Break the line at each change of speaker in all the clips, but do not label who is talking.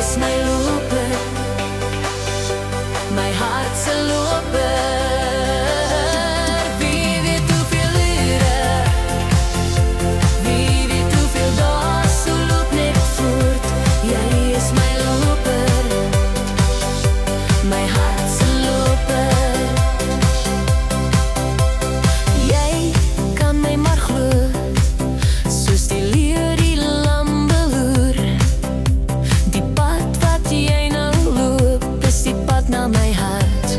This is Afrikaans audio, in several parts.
is my loper, my hart se loper. Wie weet hoeveel ure, wie weet hoeveel dae, so loop net voort. Jy is my loper, my hart se loper. Jy kan my maar glo, soos die leeu die lam beloer. Die pad wat jy nou loop, is die pad na my hart.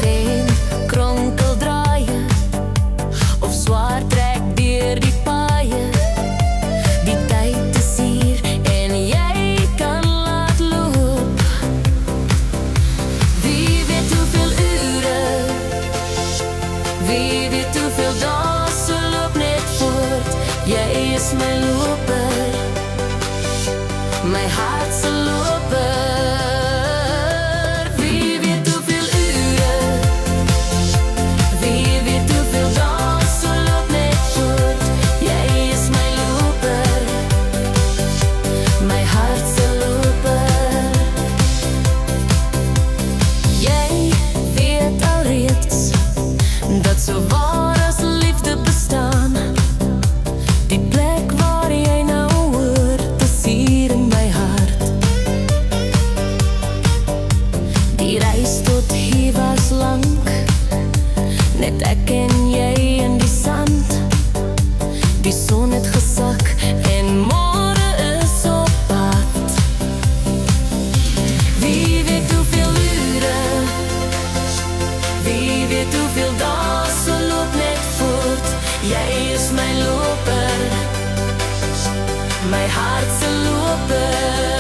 Geen kronkeldraaie of swaar trek deur die paaie. Die tyd is hier en jy kan laat loop. Wie weet hoeveel ure, wie weet hoeveel dae, so loop net voort. Jy is my loper, my hart se loper. Wie weet hoeveel ure, wie weet hoeveel dae, so loop net voort. Jy is my loper, my hart se loper. Jy weet alreeds dat so waar as liefde bestaan. Die plek waar jy nou hoort, is hier in my hart. Die reis tot hier was lank, net ek en jy in die sand. Die son het gesak en môre is op pad. Wie weet hoeveel ure, wie weet hoeveel dae, so loop net voort. Jy is my loper, my hart se loper.